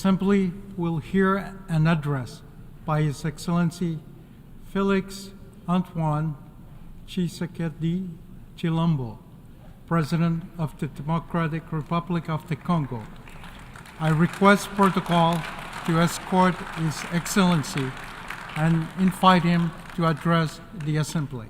Assembly will hear an address by His Excellency Félix Antoine Tshisekedi Tshilombo, President of the Democratic Republic of the Congo. I request protocol to escort His Excellency and invite him to address the Assembly.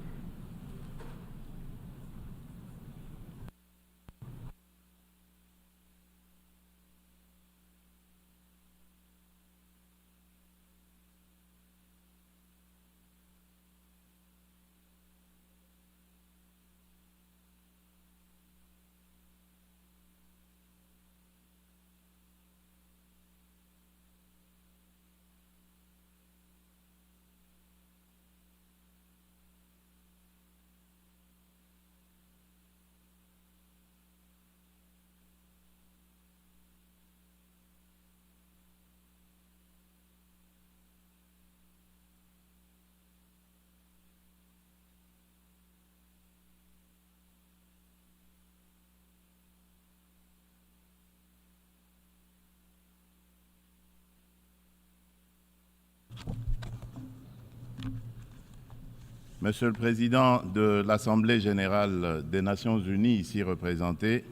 Monsieur le Président de l'Assemblée générale des Nations unies, ici représenté,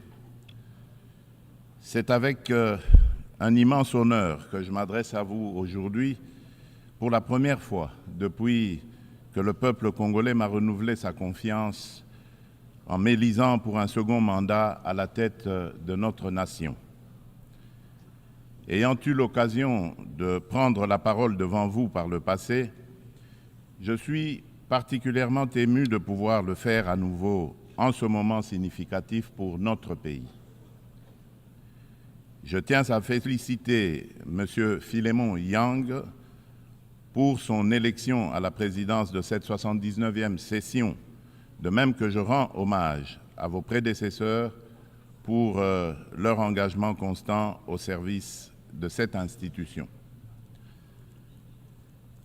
c'est avec un immense honneur que je m'adresse à vous aujourd'hui pour la première fois depuis que le peuple congolais m'a renouvelé sa confiance en m'élisant pour un second mandat à la tête de notre nation. Ayant eu l'occasion de prendre la parole devant vous par le passé, je suis particulièrement ému de pouvoir le faire à nouveau en ce moment significatif pour notre pays. Je tiens à féliciter M. Philémon Yang pour son élection à la présidence de cette 79e session, de même que je rends hommage à vos prédécesseurs pour leur engagement constant au service de cette institution.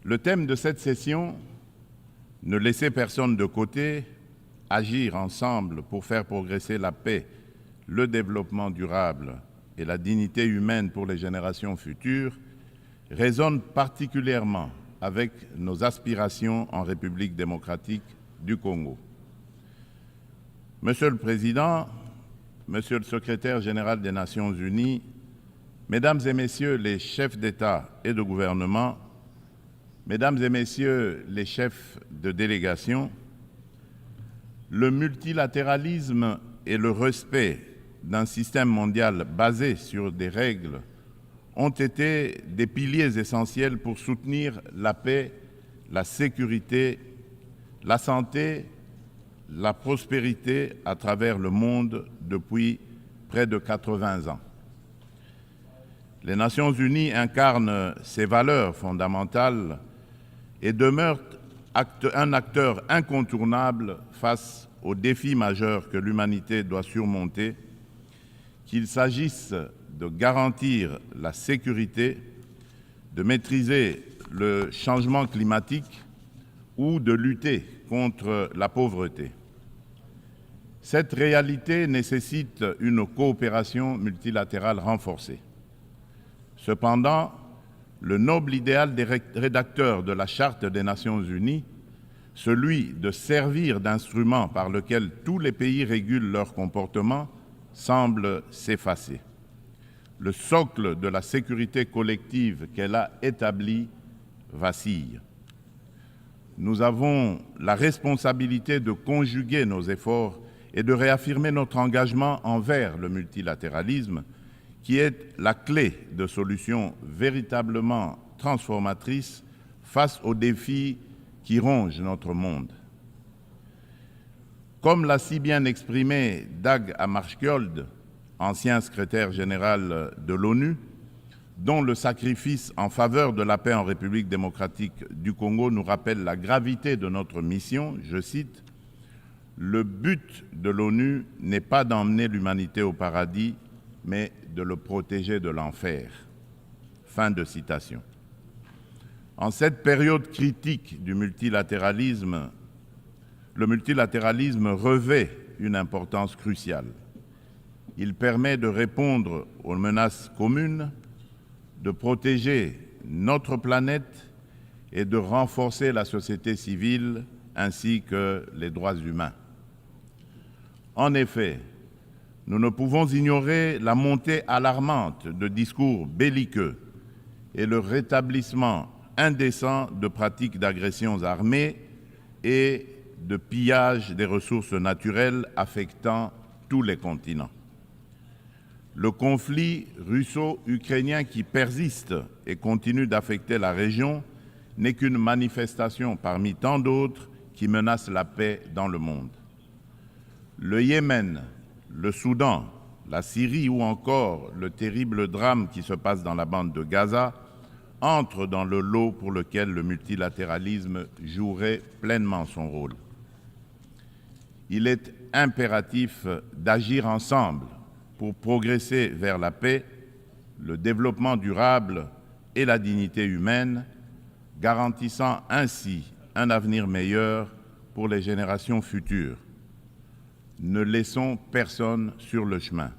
Le thème de cette session, ne laisser personne de côté, agir ensemble pour faire progresser la paix, le développement durable et la dignité humaine pour les générations futures, résonne particulièrement avec nos aspirations en République démocratique du Congo. Monsieur le Président, Monsieur le Secrétaire général des Nations unies, Mesdames et Messieurs les chefs d'État et de gouvernement, Mesdames et Messieurs les chefs de délégation, le multilatéralisme et le respect d'un système mondial basé sur des règles ont été des piliers essentiels pour soutenir la paix, la sécurité, la santé, la prospérité à travers le monde depuis près de 80 ans. Les Nations unies incarnent ces valeurs fondamentales et demeure un acteur incontournable face aux défis majeurs que l'humanité doit surmonter, qu'il s'agisse de garantir la sécurité, de maîtriser le changement climatique ou de lutter contre la pauvreté. Cette réalité nécessite une coopération multilatérale renforcée. Cependant, le noble idéal des rédacteurs de la Charte des Nations unies, celui de servir d'instrument par lequel tous les pays régulent leur comportement, semble s'effacer. Le socle de la sécurité collective qu'elle a établi vacille. Nous avons la responsabilité de conjuguer nos efforts et de réaffirmer notre engagement envers le multilatéralisme, qui est la clé de solutions véritablement transformatrices face aux défis qui rongent notre monde. Comme l'a si bien exprimé Dag Hammarskjöld, ancien secrétaire général de l'ONU, dont le sacrifice en faveur de la paix en République démocratique du Congo nous rappelle la gravité de notre mission, je cite, « Le but de l'ONU n'est pas d'emmener l'humanité au paradis, mais de le protéger de l'enfer. » Fin de citation. En cette période critique du multilatéralisme, le multilatéralisme revêt une importance cruciale. Il permet de répondre aux menaces communes, de protéger notre planète et de renforcer la société civile ainsi que les droits humains. En effet, nous ne pouvons ignorer la montée alarmante de discours belliqueux et le rétablissement indécent de pratiques d'agressions armées et de pillage des ressources naturelles affectant tous les continents. Le conflit russo-ukrainien qui persiste et continue d'affecter la région n'est qu'une manifestation parmi tant d'autres qui menacent la paix dans le monde. Le Yémen, le Soudan, la Syrie ou encore le terrible drame qui se passe dans la bande de Gaza entrent dans le lot pour lequel le multilatéralisme jouerait pleinement son rôle. Il est impératif d'agir ensemble pour progresser vers la paix, le développement durable et la dignité humaine, garantissant ainsi un avenir meilleur pour les générations futures. Ne laissons personne sur le chemin.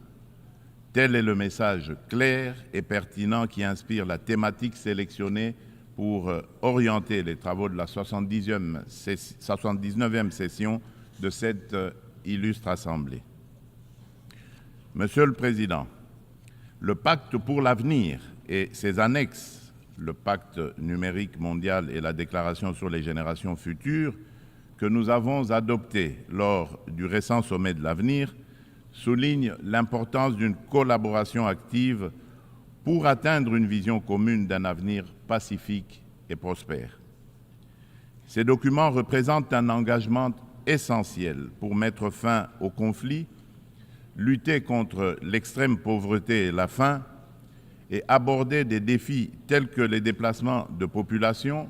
Tel est le message clair et pertinent qui inspire la thématique sélectionnée pour orienter les travaux de la 79e session de cette illustre Assemblée. Monsieur le Président, le Pacte pour l'avenir et ses annexes, le Pacte numérique mondial et la Déclaration sur les générations futures, que nous avons adopté lors du récent sommet de l'avenir, souligne l'importance d'une collaboration active pour atteindre une vision commune d'un avenir pacifique et prospère. Ces documents représentent un engagement essentiel pour mettre fin au conflit, lutter contre l'extrême pauvreté et la faim et aborder des défis tels que les déplacements de population,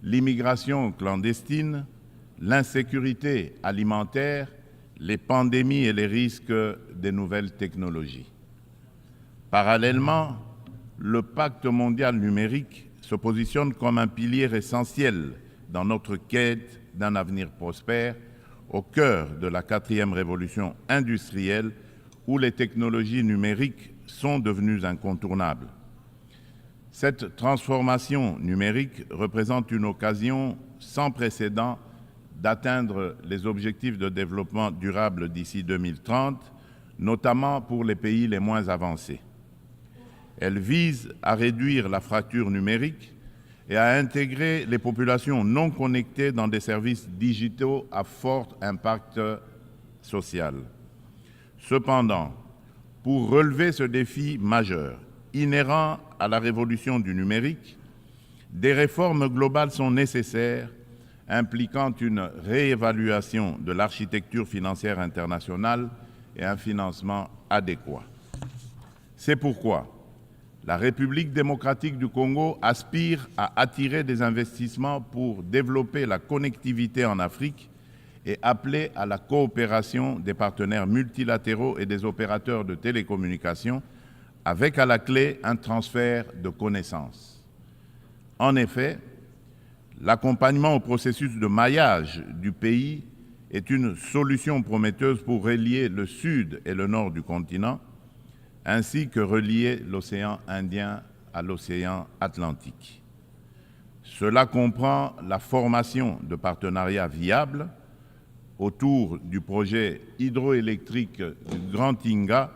l'immigration clandestine, l'insécurité alimentaire, les pandémies et les risques des nouvelles technologies. Parallèlement, le Pacte mondial numérique se positionne comme un pilier essentiel dans notre quête d'un avenir prospère au cœur de la 4e révolution industrielle où les technologies numériques sont devenues incontournables. Cette transformation numérique représente une occasion sans précédent d'atteindre les objectifs de développement durable d'ici 2030, notamment pour les pays les moins avancés. Elle vise à réduire la fracture numérique et à intégrer les populations non connectées dans des services digitaux à fort impact social. Cependant, pour relever ce défi majeur, inhérent à la révolution du numérique, des réformes globales sont nécessaires, impliquant une réévaluation de l'architecture financière internationale et un financement adéquat. C'est pourquoi la République démocratique du Congo aspire à attirer des investissements pour développer la connectivité en Afrique et appeler à la coopération des partenaires multilatéraux et des opérateurs de télécommunications, avec à la clé un transfert de connaissances. En effet, l'accompagnement au processus de maillage du pays est une solution prometteuse pour relier le sud et le nord du continent, ainsi que relier l'océan Indien à l'océan Atlantique. Cela comprend la formation de partenariats viables autour du projet hydroélectrique du Grand Inga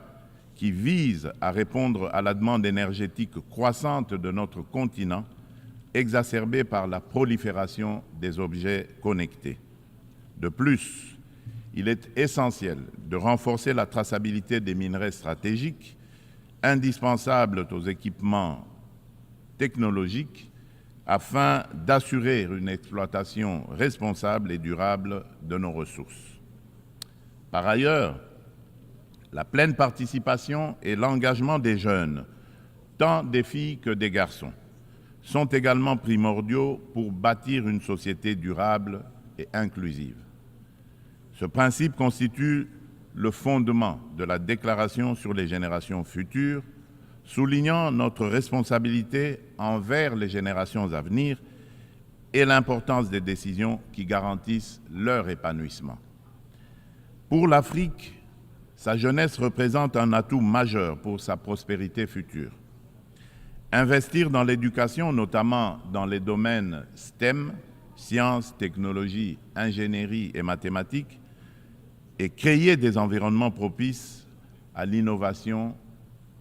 qui vise à répondre à la demande énergétique croissante de notre continent, exacerbée par la prolifération des objets connectés. De plus, il est essentiel de renforcer la traçabilité des minerais stratégiques, indispensables aux équipements technologiques, afin d'assurer une exploitation responsable et durable de nos ressources. Par ailleurs, la pleine participation et l'engagement des jeunes, tant des filles que des garçons, sont également primordiaux pour bâtir une société durable et inclusive. Ce principe constitue le fondement de la Déclaration sur les générations futures, soulignant notre responsabilité envers les générations à venir et l'importance des décisions qui garantissent leur épanouissement. Pour l'Afrique, sa jeunesse représente un atout majeur pour sa prospérité future. Investir dans l'éducation, notamment dans les domaines STEM, sciences, technologies, ingénierie et mathématiques, et créer des environnements propices à l'innovation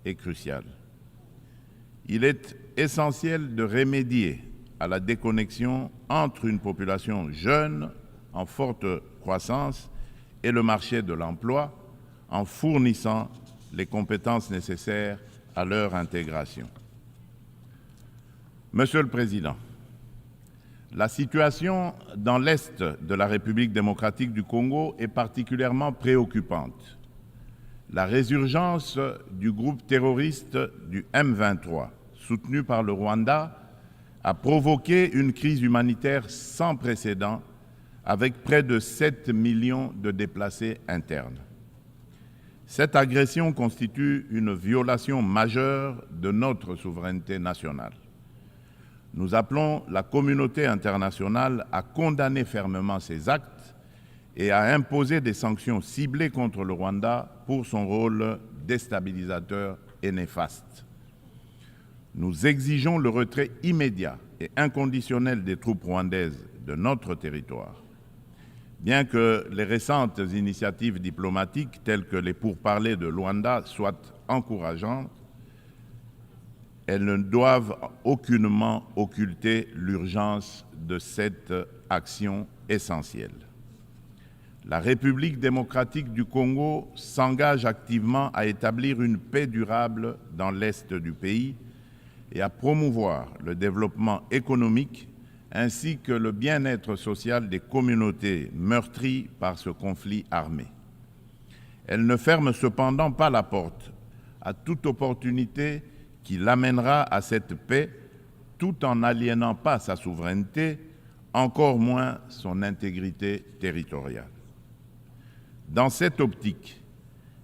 est crucial. Il est essentiel de remédier à la déconnexion entre une population jeune en forte croissance et le marché de l'emploi en fournissant les compétences nécessaires à leur intégration. Monsieur le Président, la situation dans l'Est de la République démocratique du Congo est particulièrement préoccupante. La résurgence du groupe terroriste du M23, soutenu par le Rwanda, a provoqué une crise humanitaire sans précédent avec près de 7 millions de déplacés internes. Cette agression constitue une violation majeure de notre souveraineté nationale. Nous appelons la communauté internationale à condamner fermement ces actes et à imposer des sanctions ciblées contre le Rwanda pour son rôle déstabilisateur et néfaste. Nous exigeons le retrait immédiat et inconditionnel des troupes rwandaises de notre territoire. Bien que les récentes initiatives diplomatiques telles que les pourparlers de Luanda soient encourageantes, elles ne doivent aucunement occulter l'urgence de cette action essentielle. La République démocratique du Congo s'engage activement à établir une paix durable dans l'Est du pays et à promouvoir le développement économique ainsi que le bien-être social des communautés meurtries par ce conflit armé. Elle ne ferme cependant pas la porte à toute opportunité qui l'amènera à cette paix tout en n'aliénant pas sa souveraineté, encore moins son intégrité territoriale. Dans cette optique,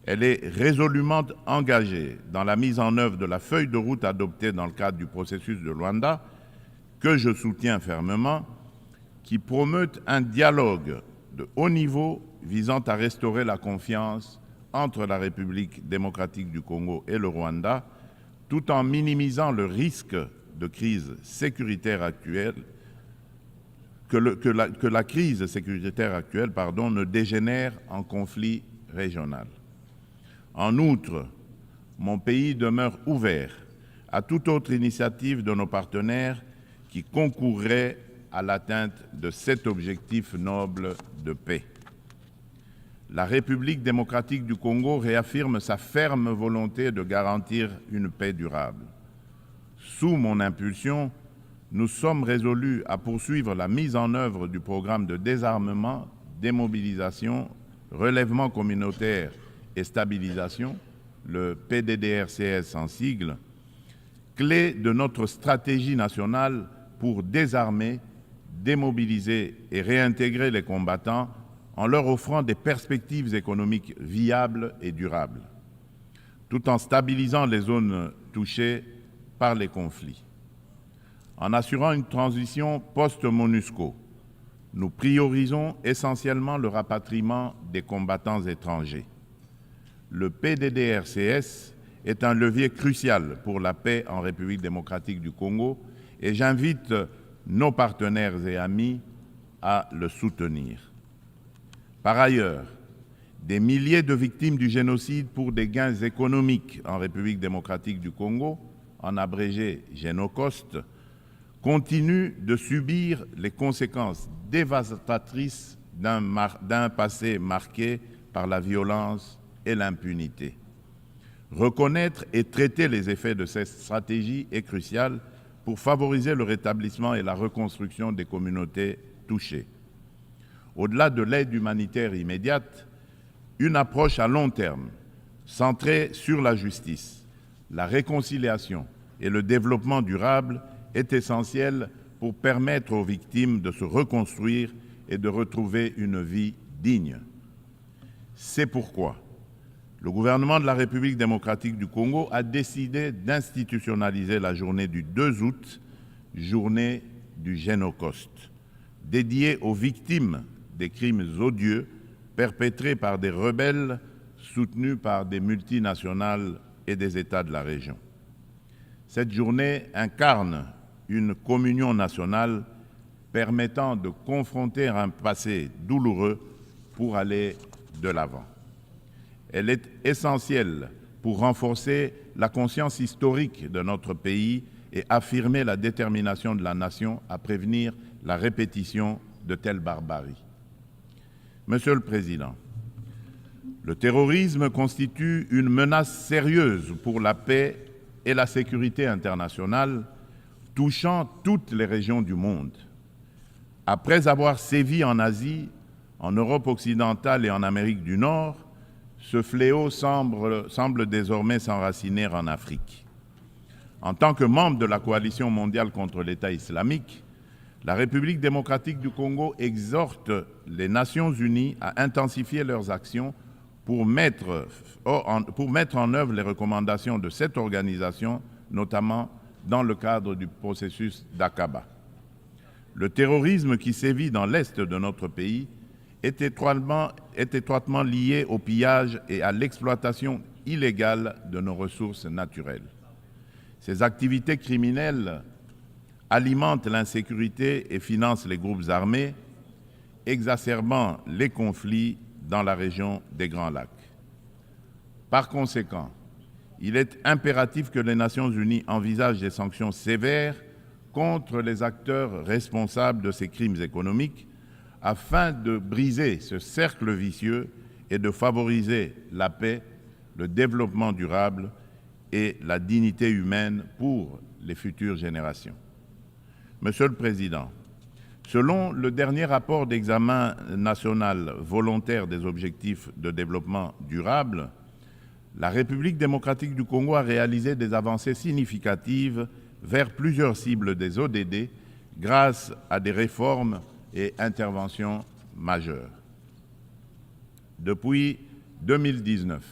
elle est résolument engagée dans la mise en œuvre de la feuille de route adoptée dans le cadre du processus de Luanda, que je soutiens fermement, qui promeut un dialogue de haut niveau visant à restaurer la confiance entre la République démocratique du Congo et le Rwanda, tout en minimisant le risque de crise sécuritaire actuelle, que la crise sécuritaire actuelle ne dégénère en conflit régional. En outre, mon pays demeure ouvert à toute autre initiative de nos partenaires qui concourrait à l'atteinte de cet objectif noble de paix. La République démocratique du Congo réaffirme sa ferme volonté de garantir une paix durable. Sous mon impulsion, nous sommes résolus à poursuivre la mise en œuvre du programme de désarmement, démobilisation, relèvement communautaire et stabilisation, le PDDRCS en sigle, clé de notre stratégie nationale pour désarmer, démobiliser et réintégrer les combattants en leur offrant des perspectives économiques viables et durables, tout en stabilisant les zones touchées par les conflits. En assurant une transition post-MONUSCO, nous priorisons essentiellement le rapatriement des combattants étrangers. Le PDDRCS est un levier crucial pour la paix en République démocratique du Congo et j'invite nos partenaires et amis à le soutenir. Par ailleurs, des milliers de victimes du génocide pour des gains économiques en République démocratique du Congo, en abrégé Génocost, continuent de subir les conséquences dévastatrices d'un passé marqué par la violence et l'impunité. Reconnaître et traiter les effets de cette stratégie est crucial pour favoriser le rétablissement et la reconstruction des communautés touchées. Au-delà de l'aide humanitaire immédiate, une approche à long terme, centrée sur la justice, la réconciliation et le développement durable est essentielle pour permettre aux victimes de se reconstruire et de retrouver une vie digne. C'est pourquoi le gouvernement de la République démocratique du Congo a décidé d'institutionnaliser la journée du 2 août, journée du Génocost, dédiée aux victimes des crimes odieux perpétrés par des rebelles soutenus par des multinationales et des États de la région. Cette journée incarne une communion nationale permettant de confronter un passé douloureux pour aller de l'avant. Elle est essentielle pour renforcer la conscience historique de notre pays et affirmer la détermination de la nation à prévenir la répétition de telles barbaries. Monsieur le Président, le terrorisme constitue une menace sérieuse pour la paix et la sécurité internationale, touchant toutes les régions du monde. Après avoir sévi en Asie, en Europe occidentale et en Amérique du Nord, ce fléau semble désormais s'enraciner en Afrique. En tant que membre de la coalition mondiale contre l'État islamique, la République démocratique du Congo exhorte les Nations unies à intensifier leurs actions pour mettre en œuvre les recommandations de cette organisation, notamment dans le cadre du processus d'Aqaba. Le terrorisme qui sévit dans l'est de notre pays est étroitement lié au pillage et à l'exploitation illégale de nos ressources naturelles. Ces activités criminelles alimentent l'insécurité et financent les groupes armés, exacerbant les conflits dans la région des Grands Lacs. Par conséquent, il est impératif que les Nations unies envisagent des sanctions sévères contre les acteurs responsables de ces crimes économiques afin de briser ce cercle vicieux et de favoriser la paix, le développement durable et la dignité humaine pour les futures générations. Monsieur le Président, selon le dernier rapport d'examen national volontaire des objectifs de développement durable, la République démocratique du Congo a réalisé des avancées significatives vers plusieurs cibles des ODD grâce à des réformes et interventions majeures. Depuis 2019,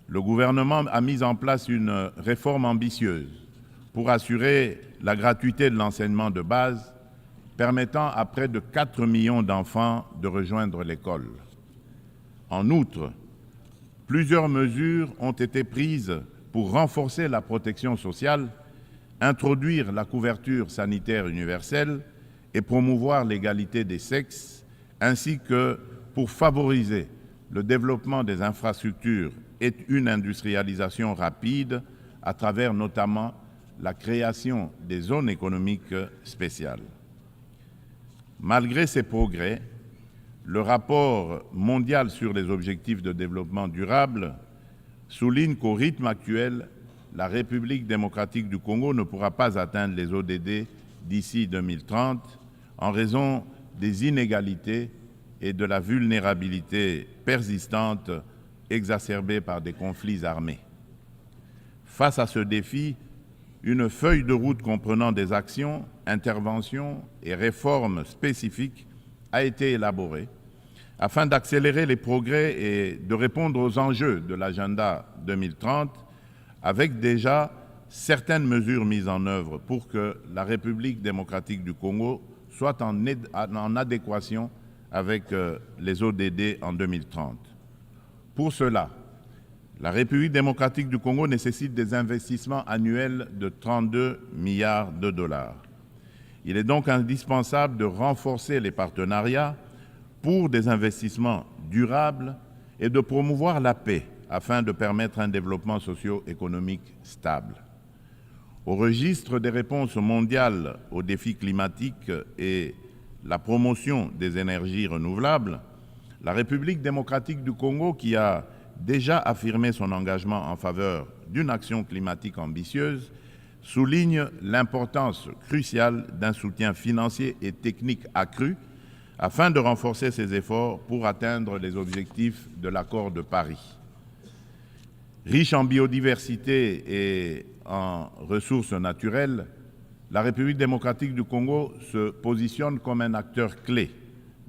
le gouvernement a mis en place une réforme ambitieuse pour assurer la gratuité de l'enseignement de base, permettant à près de 4 millions d'enfants de rejoindre l'école. En outre, plusieurs mesures ont été prises pour renforcer la protection sociale, introduire la couverture sanitaire universelle et promouvoir l'égalité des sexes, ainsi que pour favoriser le développement des infrastructures et une industrialisation rapide à travers notamment la création des zones économiques spéciales. Malgré ces progrès, le rapport mondial sur les objectifs de développement durable souligne qu'au rythme actuel, la République démocratique du Congo ne pourra pas atteindre les ODD d'ici 2030 en raison des inégalités et de la vulnérabilité persistante exacerbée par des conflits armés. Face à ce défi, une feuille de route comprenant des actions, interventions et réformes spécifiques a été élaborée afin d'accélérer les progrès et de répondre aux enjeux de l'agenda 2030 avec déjà certaines mesures mises en œuvre pour que la République démocratique du Congo soit en adéquation avec les ODD en 2030. Pour cela, la République démocratique du Congo nécessite des investissements annuels de 32 milliards de dollars. Il est donc indispensable de renforcer les partenariats pour des investissements durables et de promouvoir la paix afin de permettre un développement socio-économique stable. Au registre des réponses mondiales aux défis climatiques et la promotion des énergies renouvelables, la République démocratique du Congo, qui a déjà affirmé son engagement en faveur d'une action climatique ambitieuse, souligne l'importance cruciale d'un soutien financier et technique accru afin de renforcer ses efforts pour atteindre les objectifs de l'accord de Paris. Riche en biodiversité et en ressources naturelles, la République démocratique du Congo se positionne comme un acteur clé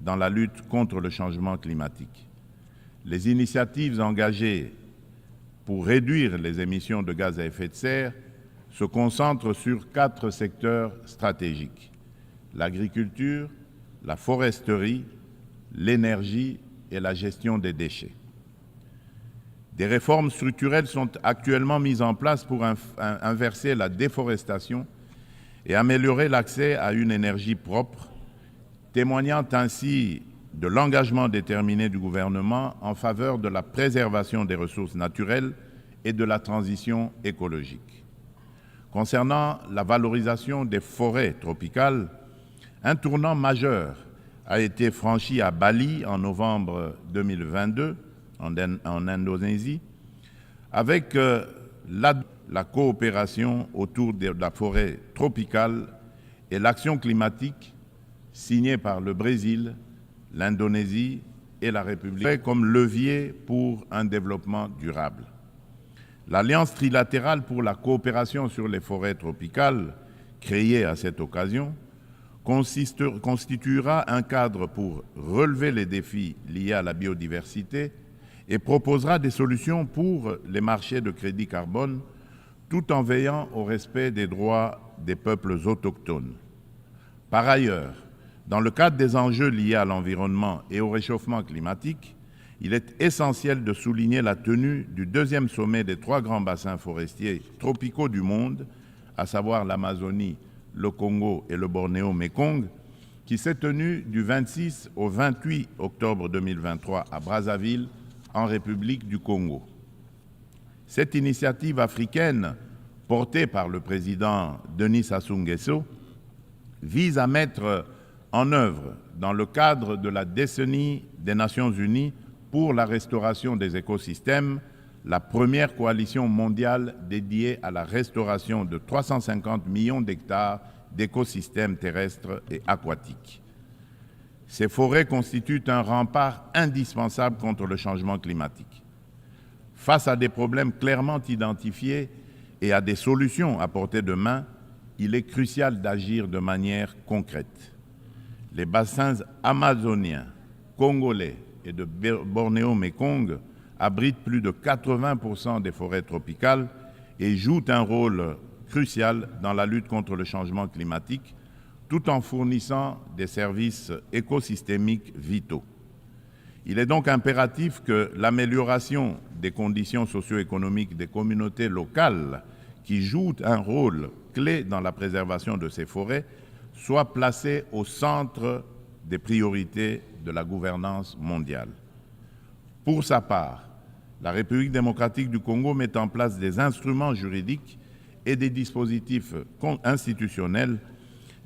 dans la lutte contre le changement climatique. Les initiatives engagées pour réduire les émissions de gaz à effet de serre se concentrent sur 4 secteurs stratégiques: l'agriculture, la foresterie, l'énergie et la gestion des déchets. Des réformes structurelles sont actuellement mises en place pour inverser la déforestation et améliorer l'accès à une énergie propre, témoignant ainsi de l'engagement déterminé du gouvernement en faveur de la préservation des ressources naturelles et de la transition écologique. Concernant la valorisation des forêts tropicales, un tournant majeur a été franchi à Bali en novembre 2022, en Indonésie, avec la coopération autour de la forêt tropicale et l'action climatique signée par le Brésil, l'Indonésie et la République comme levier pour un développement durable. L'Alliance trilatérale pour la coopération sur les forêts tropicales, créée à cette occasion, constituera un cadre pour relever les défis liés à la biodiversité et proposera des solutions pour les marchés de crédit carbone, tout en veillant au respect des droits des peuples autochtones. Par ailleurs, dans le cadre des enjeux liés à l'environnement et au réchauffement climatique, il est essentiel de souligner la tenue du deuxième sommet des 3 grands bassins forestiers tropicaux du monde, à savoir l'Amazonie, le Congo et le Bornéo-Mékong, qui s'est tenu du 26 au 28 octobre 2023 à Brazzaville, en République du Congo. Cette initiative africaine, portée par le président Denis Sassou Nguesso, vise à mettre en œuvre, dans le cadre de la décennie des Nations Unies pour la restauration des écosystèmes, la première coalition mondiale dédiée à la restauration de 350 millions d'hectares d'écosystèmes terrestres et aquatiques. Ces forêts constituent un rempart indispensable contre le changement climatique. Face à des problèmes clairement identifiés et à des solutions à portée de main, il est crucial d'agir de manière concrète. Les bassins amazoniens, congolais et de Bornéo-Mékong abritent plus de 80% des forêts tropicales et jouent un rôle crucial dans la lutte contre le changement climatique, tout en fournissant des services écosystémiques vitaux. Il est donc impératif que l'amélioration des conditions socio-économiques des communautés locales qui jouent un rôle clé dans la préservation de ces forêts soit placée au centre des priorités de la gouvernance mondiale. Pour sa part, la République démocratique du Congo met en place des instruments juridiques et des dispositifs institutionnels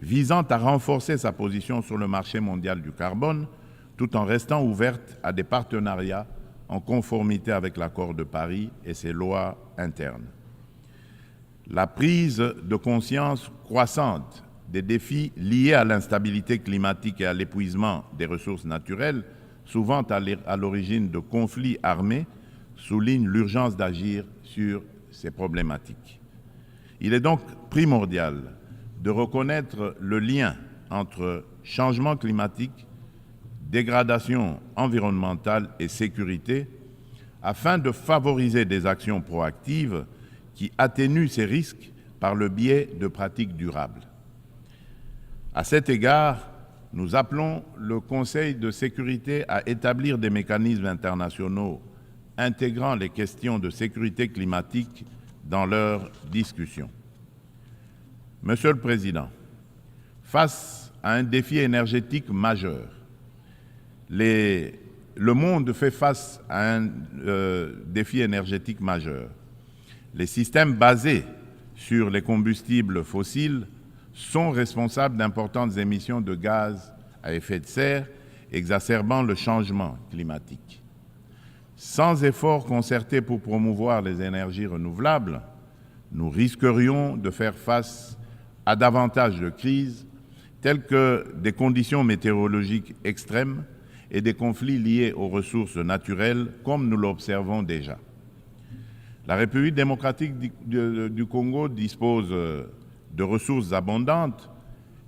visant à renforcer sa position sur le marché mondial du carbone, tout en restant ouverte à des partenariats en conformité avec l'accord de Paris et ses lois internes. La prise de conscience croissante des défis liés à l'instabilité climatique et à l'épuisement des ressources naturelles, souvent à l'origine de conflits armés, souligne l'urgence d'agir sur ces problématiques. Il est donc primordial de reconnaître le lien entre changement climatique, dégradation environnementale et sécurité, afin de favoriser des actions proactives qui atténuent ces risques par le biais de pratiques durables. À cet égard, nous appelons le Conseil de sécurité à établir des mécanismes internationaux intégrant les questions de sécurité climatique dans leurs discussions. Monsieur le Président, face à un défi énergétique majeur, le monde fait face à un défi énergétique majeur. Les systèmes basés sur les combustibles fossiles sont responsables d'importantes émissions de gaz à effet de serre, exacerbant le changement climatique. Sans efforts concertés pour promouvoir les énergies renouvelables, nous risquerions de faire face à davantage de crises, telles que des conditions météorologiques extrêmes et des conflits liés aux ressources naturelles, comme nous l'observons déjà. La République démocratique du Congo dispose de ressources abondantes,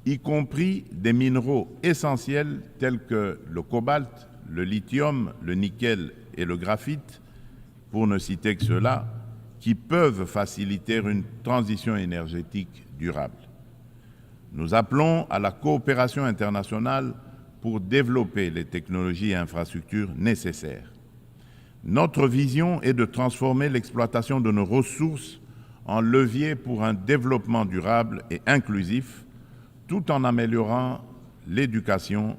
y compris des minéraux essentiels tels que le cobalt, le lithium, le nickel et le graphite, pour ne citer que ceux-là, qui peuvent faciliter une transition énergétique durable. Nous appelons à la coopération internationale pour développer les technologies et infrastructures nécessaires. Notre vision est de transformer l'exploitation de nos ressources en levier pour un développement durable et inclusif, tout en améliorant l'éducation,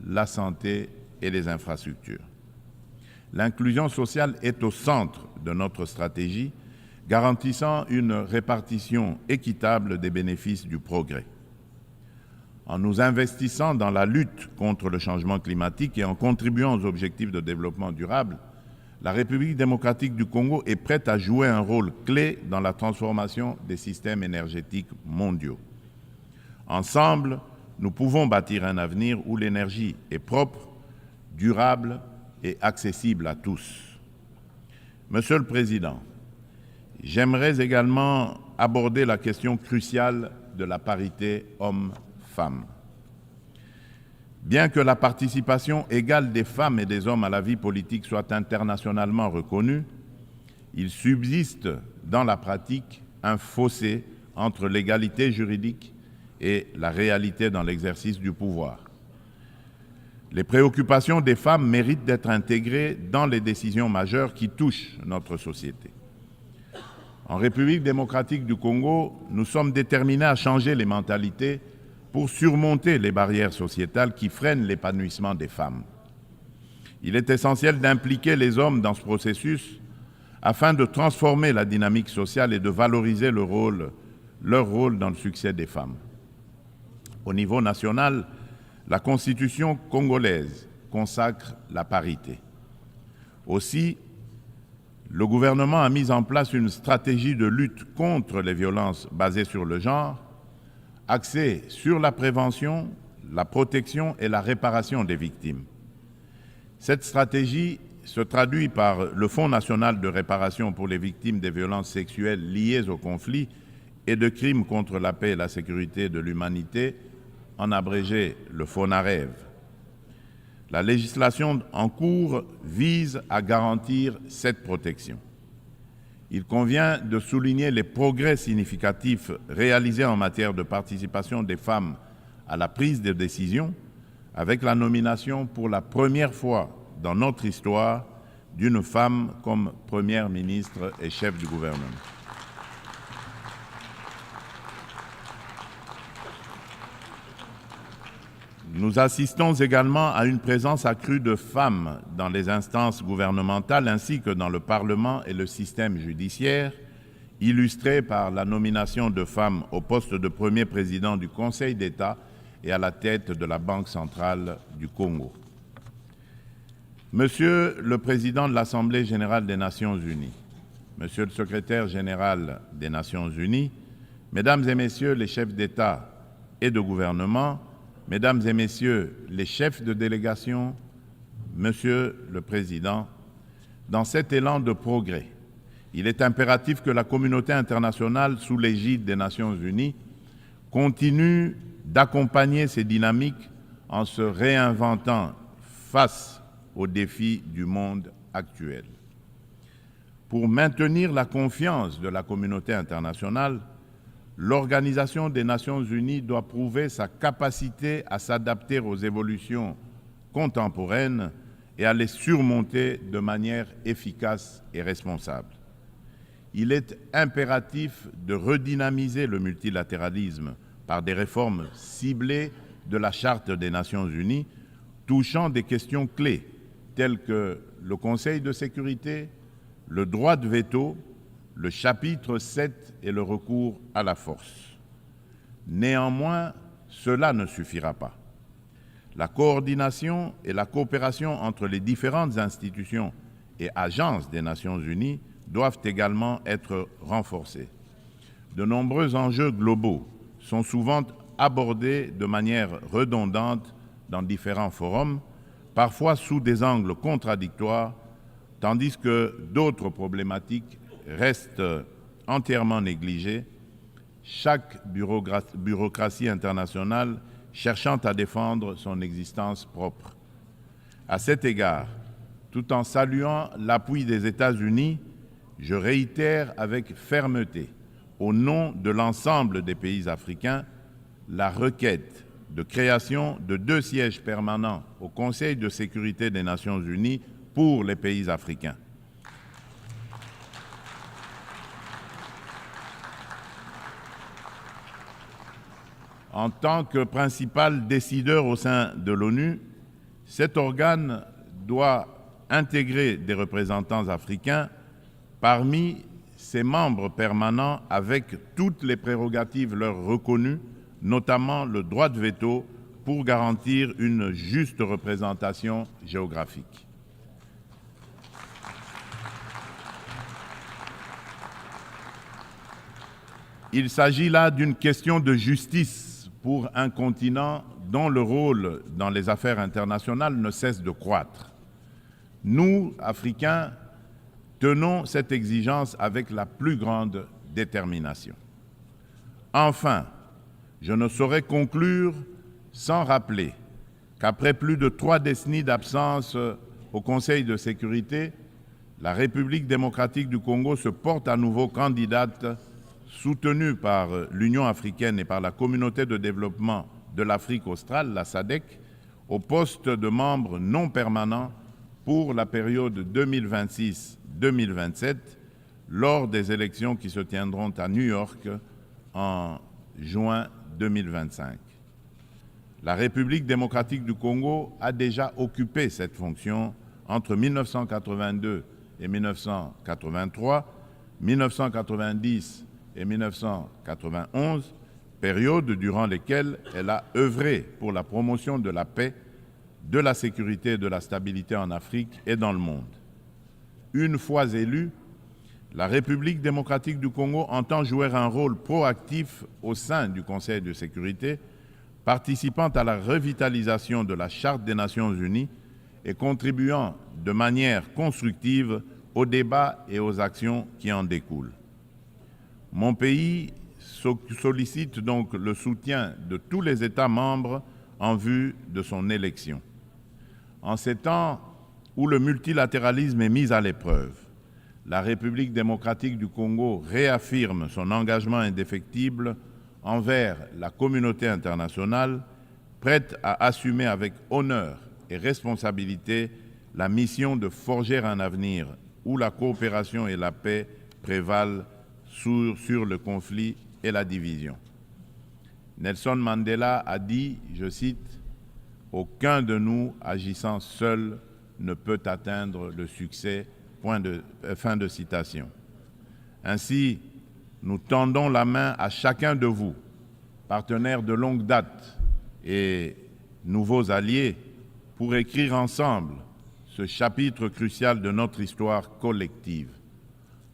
la santé et les infrastructures. L'inclusion sociale est au centre de notre stratégie, garantissant une répartition équitable des bénéfices du progrès. En nous investissant dans la lutte contre le changement climatique et en contribuant aux objectifs de développement durable, la République démocratique du Congo est prête à jouer un rôle clé dans la transformation des systèmes énergétiques mondiaux. Ensemble, nous pouvons bâtir un avenir où l'énergie est propre, durable et accessible à tous. Monsieur le Président, j'aimerais également aborder la question cruciale de la parité hommes-femmes. Bien que la participation égale des femmes et des hommes à la vie politique soit internationalement reconnue, il subsiste dans la pratique un fossé entre l'égalité juridique et la réalité dans l'exercice du pouvoir. Les préoccupations des femmes méritent d'être intégrées dans les décisions majeures qui touchent notre société. En République démocratique du Congo, nous sommes déterminés à changer les mentalités pour surmonter les barrières sociétales qui freinent l'épanouissement des femmes. Il est essentiel d'impliquer les hommes dans ce processus afin de transformer la dynamique sociale et de valoriser leur rôle dans le succès des femmes. Au niveau national, la Constitution congolaise consacre la parité. Aussi, le gouvernement a mis en place une stratégie de lutte contre les violences basées sur le genre, axée sur la prévention, la protection et la réparation des victimes. Cette stratégie se traduit par le Fonds national de réparation pour les victimes des violences sexuelles liées au conflit et de crimes contre la paix et la sécurité de l'humanité, en abrégé le FONAREV. La législation en cours vise à garantir cette protection. Il convient de souligner les progrès significatifs réalisés en matière de participation des femmes à la prise de décision, avec la nomination pour la première fois dans notre histoire d'une femme comme première ministre et chef du gouvernement. Nous assistons également à une présence accrue de femmes dans les instances gouvernementales ainsi que dans le Parlement et le système judiciaire, illustrée par la nomination de femmes au poste de premier président du Conseil d'État et à la tête de la Banque centrale du Congo. Monsieur le Président de l'Assemblée générale des Nations unies, Monsieur le Secrétaire général des Nations unies, Mesdames et Messieurs les chefs d'État et de gouvernement, Mesdames et Messieurs les chefs de délégation, Monsieur le Président, dans cet élan de progrès, il est impératif que la communauté internationale, sous l'égide des Nations unies, continue d'accompagner ces dynamiques en se réinventant face aux défis du monde actuel. Pour maintenir la confiance de la communauté internationale, l'Organisation des Nations unies doit prouver sa capacité à s'adapter aux évolutions contemporaines et à les surmonter de manière efficace et responsable. Il est impératif de redynamiser le multilatéralisme par des réformes ciblées de la Charte des Nations unies, touchant des questions clés telles que le Conseil de sécurité, le droit de veto, le chapitre 7 et le recours à la force. Néanmoins, cela ne suffira pas. La coordination et la coopération entre les différentes institutions et agences des Nations unies doivent également être renforcées. De nombreux enjeux globaux sont souvent abordés de manière redondante dans différents forums, parfois sous des angles contradictoires, tandis que d'autres problématiques restent entièrement négligées, chaque bureaucratie internationale cherchant à défendre son existence propre. À cet égard, tout en saluant l'appui des États-Unis, je réitère avec fermeté, au nom de l'ensemble des pays africains, la requête de création de 2 sièges permanents au Conseil de sécurité des Nations unies pour les pays africains. En tant que principal décideur au sein de l'ONU, cet organe doit intégrer des représentants africains parmi ses membres permanents avec toutes les prérogatives leur reconnues, notamment le droit de veto pour garantir une juste représentation géographique. Il s'agit là d'une question de justice pour un continent dont le rôle dans les affaires internationales ne cesse de croître. Nous, Africains, tenons cette exigence avec la plus grande détermination. Enfin, je ne saurais conclure sans rappeler qu'après plus de 3 décennies d'absence au Conseil de sécurité, la République démocratique du Congo se porte à nouveau candidate, soutenue par l'Union africaine et par la Communauté de développement de l'Afrique australe, la SADC, au poste de membre non permanent pour la période 2026-2027, lors des élections qui se tiendront à New York en juin 2025. La République démocratique du Congo a déjà occupé cette fonction entre 1982 et 1983, 1990 et 1991, période durant lesquelles elle a œuvré pour la promotion de la paix, de la sécurité et de la stabilité en Afrique et dans le monde. Une fois élue, la République démocratique du Congo entend jouer un rôle proactif au sein du Conseil de sécurité, participant à la revitalisation de la Charte des Nations Unies et contribuant de manière constructive aux débats et aux actions qui en découlent. Mon pays sollicite donc le soutien de tous les États membres en vue de son élection. En ces temps où le multilatéralisme est mis à l'épreuve, la République démocratique du Congo réaffirme son engagement indéfectible envers la communauté internationale, prête à assumer avec honneur et responsabilité la mission de forger un avenir où la coopération et la paix prévalent sur le conflit et la division. Nelson Mandela a dit, je cite, « Aucun de nous agissant seul ne peut atteindre le succès ». Fin de citation. Ainsi, nous tendons la main à chacun de vous, partenaires de longue date et nouveaux alliés, pour écrire ensemble ce chapitre crucial de notre histoire collective.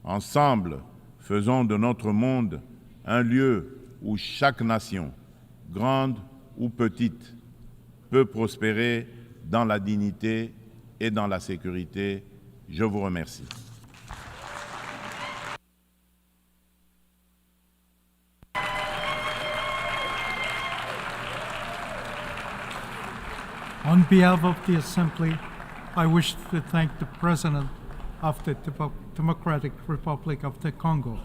Ensemble, faisons de notre monde un lieu où chaque nation, grande ou petite, peut prospérer dans la dignité et dans la sécurité. Je vous remercie. On behalf of the Assembly, I wish to thank the President of the Democratic Republic of the Congo,